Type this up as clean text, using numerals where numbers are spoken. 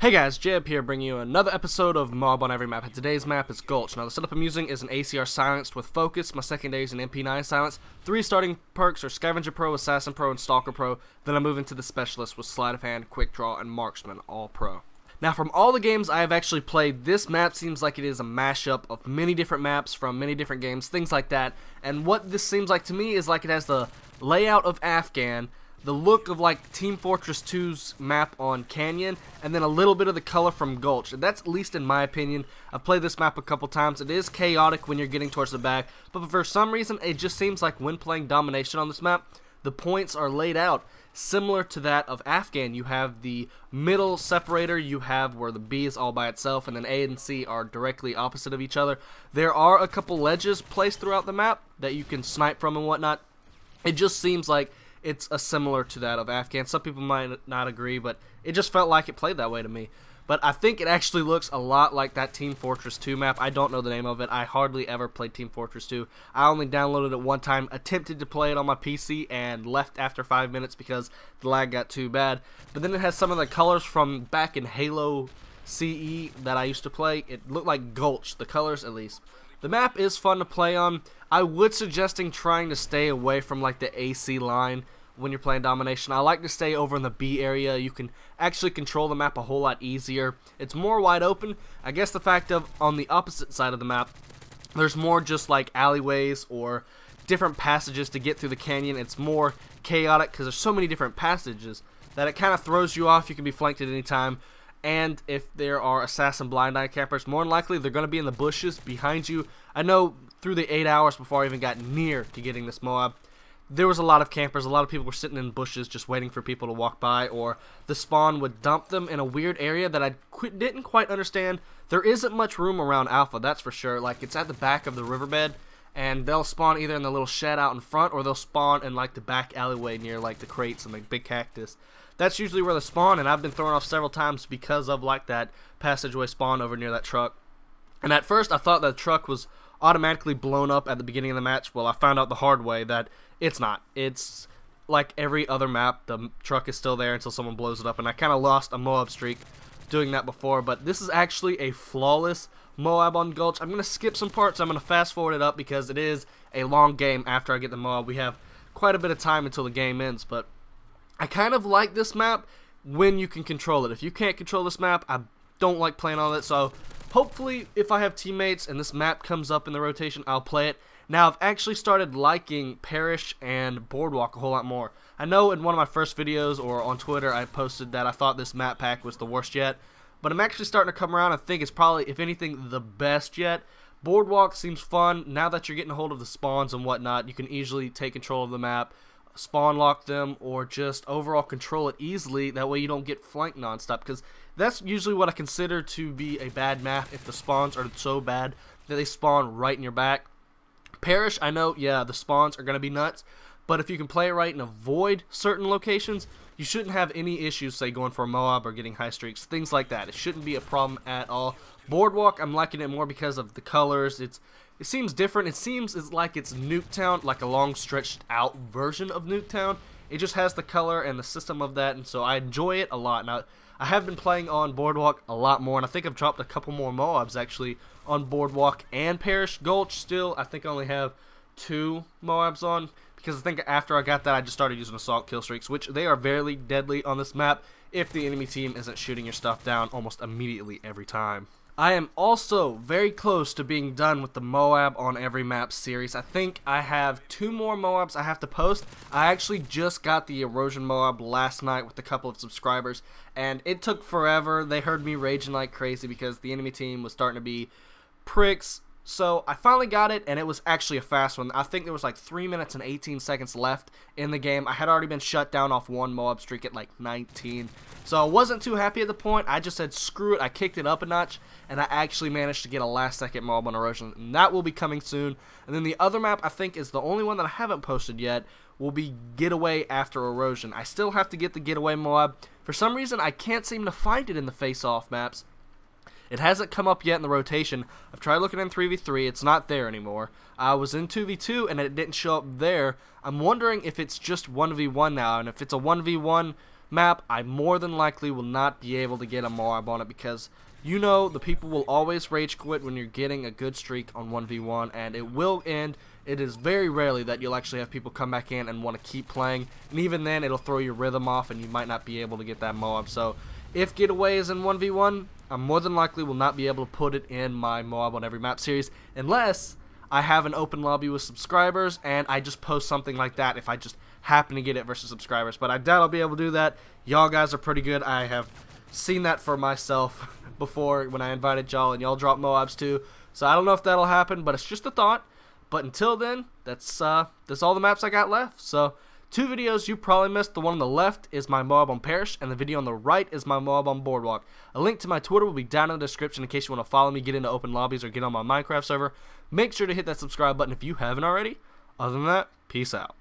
Hey guys, JHub here bringing you another episode of MOAB on every map, and today's map is Gulch. Now the setup I'm using is an ACR silenced with focus, my secondary is an MP9 silence, 3 starting perks are Scavenger Pro, Assassin Pro, and Stalker Pro, then I move into the Specialist with Sleight of Hand, Quick Draw, and Marksman, all Pro. Now from all the games I have actually played, this map seems like it is a mashup of many different maps from many different games, things like that, and what this seems like to me is like it has the layout of Afghan, the look of like Team Fortress 2's map on Canyon, and then a little bit of the color from Gulch. And that's at least in my opinion. I've played this map a couple times. It is chaotic when you're getting towards the back, but for some reason it just seems like when playing domination on this map, the points are laid out similar to that of Afghan. You have the middle separator, you have where the B is all by itself, and then A and C are directly opposite of each other. There are a couple ledges placed throughout the map that you can snipe from and whatnot. It just seems like it's a similar to that of Afghan. Some people might not agree, but it just felt like it played that way to me. But I think it actually looks a lot like that Team Fortress 2 map. I don't know the name of it. I hardly ever played Team Fortress 2. I only downloaded it one time, attempted to play it on my PC, and left after 5 minutes because the lag got too bad. But then it has some of the colors from back in Halo CE that I used to play. It looked like Gulch, the colors at least. The map is fun to play on. I would suggesting trying to stay away from like the AC line when you're playing domination. I like to stay over in the B area. You can actually control the map a whole lot easier. It's more wide open. I guess the fact of on the opposite side of the map, there's more just like alleyways or different passages to get through the canyon. It's more chaotic because there's so many different passages that it kind of throws you off. You can be flanked at any time. And if there are assassin blind eye campers, more than likely they're going to be in the bushes behind you. I know through the 8 hours before I even got near to getting this MOAB, there was a lot of campers. A lot of people were sitting in bushes just waiting for people to walk by, or the spawn would dump them in a weird area that I didn't quite understand. There isn't much room around Alpha, that's for sure. Like, it's at the back of the riverbed, and they'll spawn either in the little shed out in front, or they'll spawn in like the back alleyway near like the crates and the big cactus. That's usually where they spawn, and I've been thrown off several times because of like that passageway spawn over near that truck. And at first I thought that truck was automatically blown up at the beginning of the match. Well, I found out the hard way that it's not. It's like every other map, the truck is still there until someone blows it up, and I kind of lost a MOAB streak doing that before, but this is actually a flawless MOAB on Gulch. I'm going to skip some parts. I'm going to fast forward it up because it is a long game after I get the MOAB. We have quite a bit of time until the game ends, but I kind of like this map when you can control it. If you can't control this map, I don't like playing on it, so hopefully if I have teammates and this map comes up in the rotation, I'll play it. Now, I've actually started liking Parish and Boardwalk a whole lot more. I know in one of my first videos or on Twitter I posted that I thought this map pack was the worst yet, but I'm actually starting to come around and think it's probably, if anything, the best yet. Boardwalk seems fun. Now that you're getting a hold of the spawns and whatnot, you can easily take control of the map, spawn lock them, or just overall control it easily. That way you don't get flanked nonstop, because that's usually what I consider to be a bad map, if the spawns are so bad that they spawn right in your back. Parish, I know, yeah, the spawns are going to be nuts, but if you can play it right and avoid certain locations, you shouldn't have any issues, say, going for a MOAB or getting high streaks, things like that. It shouldn't be a problem at all. Boardwalk, I'm liking it more because of the colors. It seems different. It seems like it's Nuketown, like a long stretched out version of Nuketown. It just has the color and the system of that, and so I enjoy it a lot. Now, I have been playing on Boardwalk a lot more, and I think I've dropped a couple more MOABs actually on Boardwalk and Parish. Gulch still, I think I only have 2 MOABs on, because I think after I got that I just started using assault kill streaks, which they are very deadly on this map if the enemy team isn't shooting your stuff down almost immediately every time. I am also very close to being done with the MOAB on every map series. I think I have 2 more MOABs I have to post. I actually just got the Erosion MOAB last night with a couple of subscribers, and it took forever. They heard me raging like crazy because the enemy team was starting to be pricks. So I finally got it, and it was actually a fast one. I think there was like 3 minutes and 18 seconds left in the game. I had already been shut down off 1 MOAB streak at like 19. So I wasn't too happy at the point. I just said screw it. I kicked it up a notch, and I actually managed to get a last second MOAB on Erosion, and that will be coming soon. And then the other map, I think, is the only one that I haven't posted yet, will be Getaway after Erosion. I still have to get the Getaway MOAB. For some reason, I can't seem to find it in the face-off maps. It hasn't come up yet in the rotation. I've tried looking in 3v3. It's not there anymore. I was in 2v2 and it didn't show up there. I'm wondering if it's just 1v1 now, and if it's a 1v1 map, I more than likely will not be able to get a MOAB on it, because you know the people will always rage quit when you're getting a good streak on 1v1, and it will end. It is very rarely that you'll actually have people come back in and want to keep playing, and even then it'll throw your rhythm off and you might not be able to get that MOAB. So if getaway is in 1v1, I more than likely will not be able to put it in my MOAB on every map series, unless I have an open lobby with subscribers and I just post something like that if I just happen to get it versus subscribers. But I doubt I'll be able to do that. Y'all guys are pretty good. I have seen that for myself before when I invited y'all, and y'all drop MOABs too. So I don't know if that'll happen, but it's just a thought. But until then, that's all the maps I got left. So 2 videos you probably missed. The one on the left is my MOAB on Parish, and the video on the right is my MOAB on Boardwalk. A link to my Twitter will be down in the description in case you want to follow me, get into open lobbies, or get on my Minecraft server. Make sure to hit that subscribe button if you haven't already. Other than that, peace out.